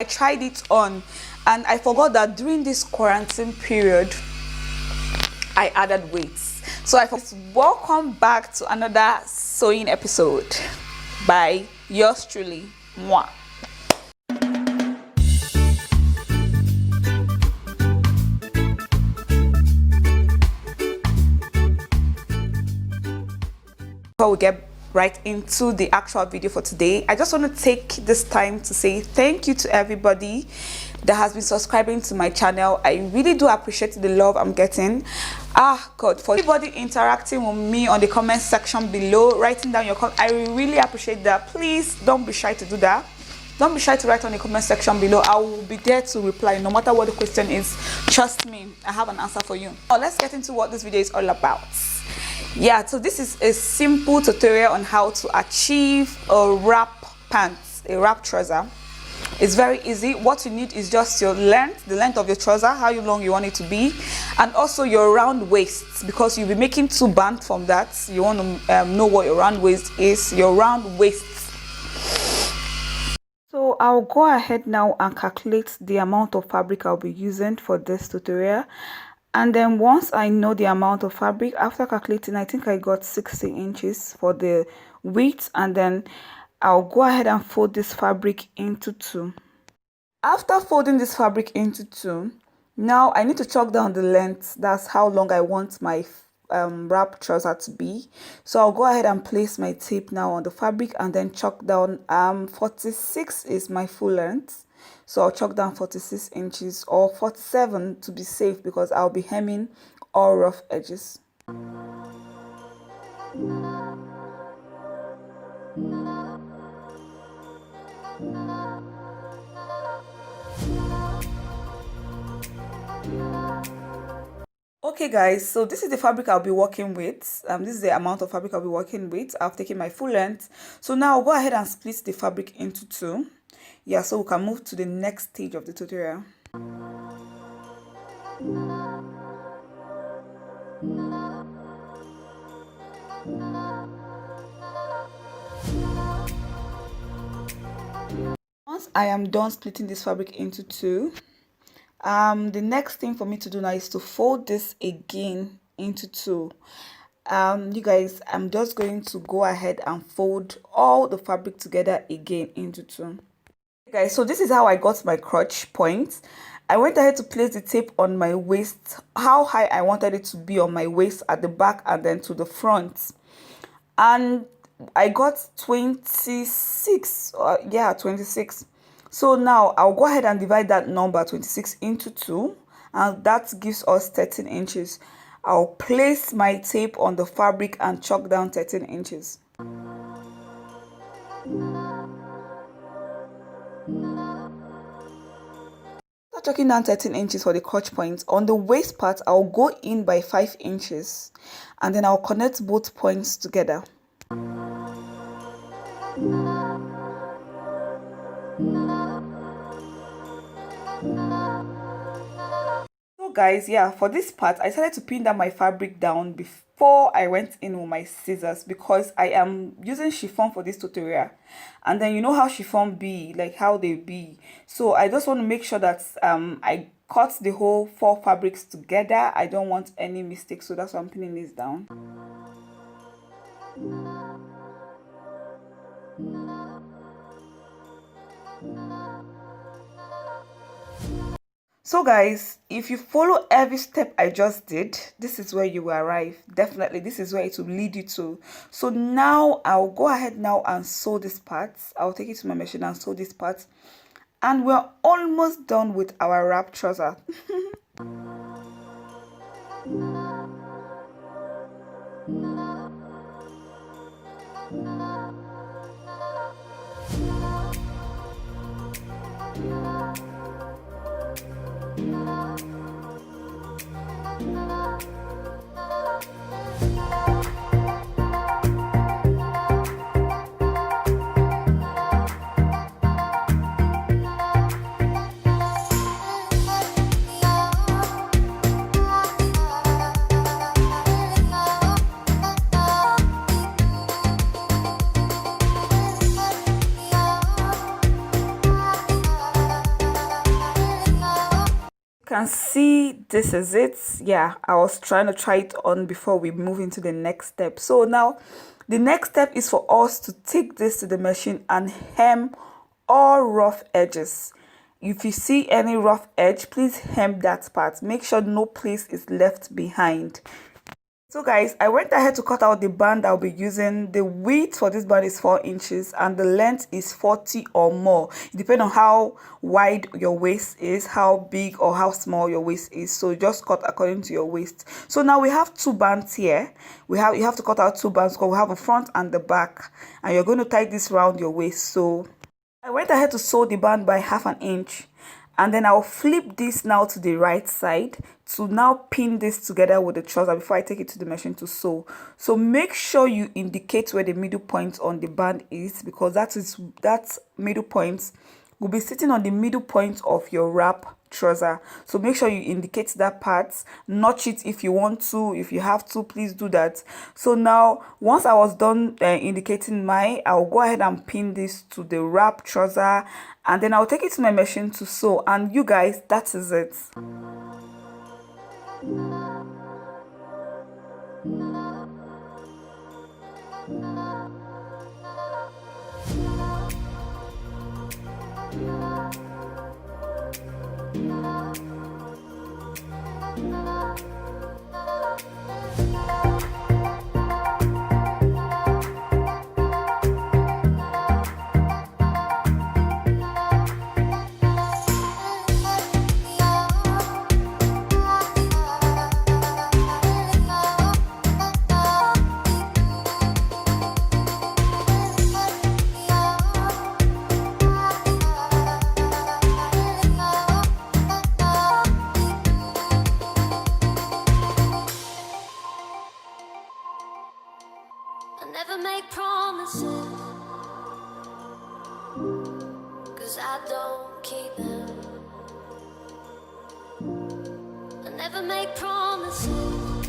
I tried it on, and I forgot that during this quarantine period I added weight. So welcome back to another sewing episode by yours truly, moi. Before we get right into the actual video for today, I just want to take this time to say thank you to everybody that has been subscribing to my channel. I really do appreciate the love I'm getting. God, for everybody interacting with me on the comment section below, writing down your comment, I really appreciate that. Please don't be shy to do that. Don't be shy to write on the comment section below. I will be there to reply no matter what the question is. Trust me, I have an answer for you. Now let's get into what this video is all about. Yeah, so this is a simple tutorial on how to achieve a wrap pants, a wrap trouser. It's very easy. What you need is just your length, the length of your trouser, how long you want it to be, and also your round waist, because you'll be making two bands from that. You want to know what your round waist is, your round waist. So I'll go ahead now and calculate the amount of fabric I'll be using for this tutorial. And then once I know the amount of fabric, after calculating, I think I got 60 inches for the width, and then I'll go ahead and fold this fabric into two. After folding this fabric into two, now I need to chalk down the length. That's how long I want my wrap trouser to be. So I'll go ahead and place my tape now on the fabric and then chalk down 46 is my full length. So I'll chalk down 46 inches or 47 to be safe, because I'll be hemming all rough edges. Okay guys, so this is the fabric I'll be working with. This is the amount of fabric I'll be working with. I've taken my full length. So now I'll go ahead and split the fabric into two. Yeah, so we can move to the next stage of the tutorial. Once I am done splitting this fabric into two, the next thing for me to do now is to fold this again into two. You guys, I'm just going to go ahead and fold all the fabric together again into two. Okay guys, so this is how I got my crotch point. I went ahead to place the tape on my waist, how high I wanted it to be on my waist at the back and then to the front, and I got 26. Yeah, 26. So now I'll go ahead and divide that number 26 into 2, and that gives us 13 inches. I'll place my tape on the fabric and chalk down 13 inches. After chalking down 13 inches for the crotch point, on the waist part I'll go in by 5 inches, and then I'll connect both points together. So guys, yeah, for this part I decided to pin down my fabric down before I went in with my scissors, because I am using chiffon for this tutorial, and then you know how chiffon be, like how they be. So I just want to make sure that I cut the whole 4 fabrics together. I don't want any mistakes, so that's why I'm pinning this down. So guys, if you follow every step I just did, this is where you will arrive. Definitely, this is where it will lead you to. So now I'll go ahead now and sew this part. I'll take it to my machine and sew this part. And we're almost done with our wrap trouser. Can see this is it. Yeah, I was trying to try it on before we move into the next step. So now the next step is for us to take this to the machine and hem all rough edges. If you see any rough edge, please hem that part. Make sure no place is left behind. So guys, I went ahead to cut out the band I'll be using. The width for this band is 4 inches and the length is 40 or more. It depends on how wide your waist is, how big or how small your waist is. So just cut according to your waist. So now we have 2 bands here. You have to cut out 2 bands because we have the front and the back. And you're going to tie this around your waist. So I went ahead to sew the band by 1/2 inch. And then I'll flip this now to the right side to now pin this together with the trouser before I take it to the machine to sew. So make sure you indicate where the middle point on the band is, because that middle point will be sitting on the middle point of your wrap trouser. So make sure you indicate that part, notch it if you want to. If you have to, please do that. So now once I was done indicating mine, I'll go ahead and pin this to the wrap trouser, and then I'll take it to my machine to sew. And you guys, that is it. Never make promises, 'cause I don't keep them. I never make promises,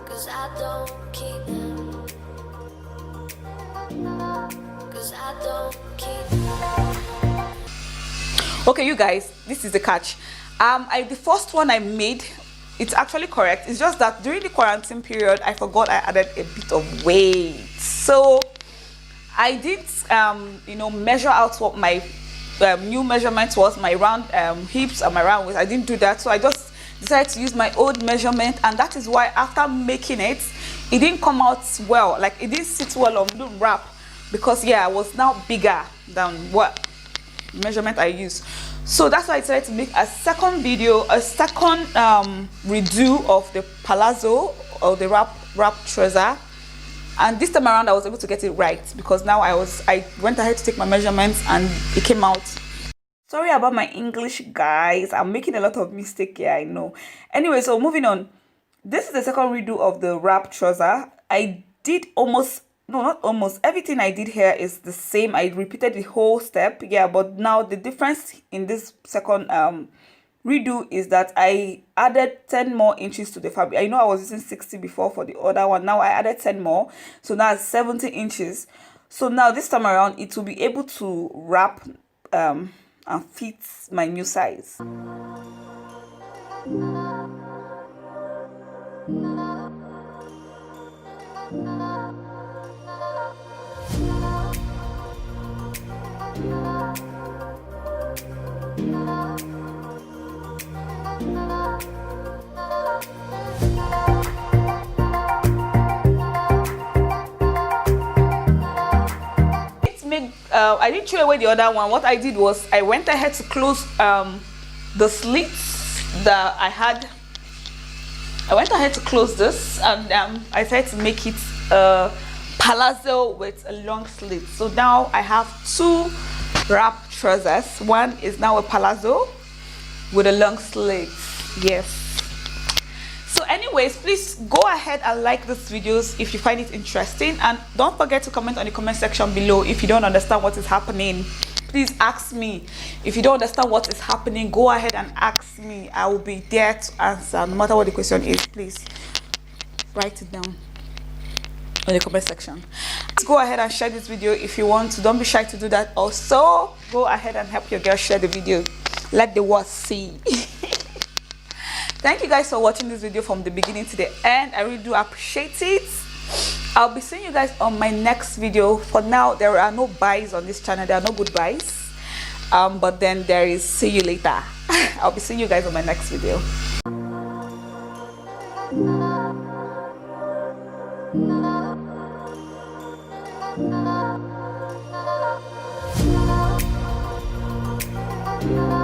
'cause I don't keep them. 'Cause I don't keep them. Okay, you guys, this is the catch. The first one I made, it's actually correct. It's just that during the quarantine period, I forgot I added a bit of weight. So I did, measure out what my new measurement was, my round hips and my round waist. I didn't do that. So I just decided to use my old measurement. And that is why after making it, it didn't come out well. Like, it didn't sit well on the wrap. Because, yeah, I was now bigger than what measurement I used. So that's why I decided to make a second video, a second redo of the palazzo or the wrap trouser. And this time around I was able to get it right, because now I went ahead to take my measurements and it came out. Sorry about my English, guys. I'm making a lot of mistakes here, I know. Anyway, so moving on. This is the second redo of the wrap trouser. I did not almost everything I did here is the same. I repeated the whole step, yeah, but now the difference in this second redo is that I added 10 more inches to the fabric. I know I was using 60 before for the other one. Now I added 10 more, so now it's 70 inches. So now this time around it will be able to wrap and fit my new size. I didn't throw away the other one. What I did was I went ahead to close the slits that I had. I went ahead to close this, and I tried to make it a palazzo with a long slit. So now I have 2 wrap trousers. One is now a palazzo with a long slit. Yes. So anyways, please go ahead and like this videos if you find it interesting, and don't forget to comment on the comment section below if you don't understand what is happening. Please ask me. If you don't understand what is happening, go ahead and ask me. I will be there to answer no matter what the question is. Please write it down in the comment section. Go ahead and share this video if you want to. Don't be shy to do that. Also, go ahead and help your girl share the video. let the world see. Thank you guys for watching this video from the beginning to the end. I really do appreciate it. I'll be seeing you guys on my next video. For now, there are no buys on this channel. There are no goodbyes. But then there is see you later. I'll be seeing you guys on my next video. Thank you.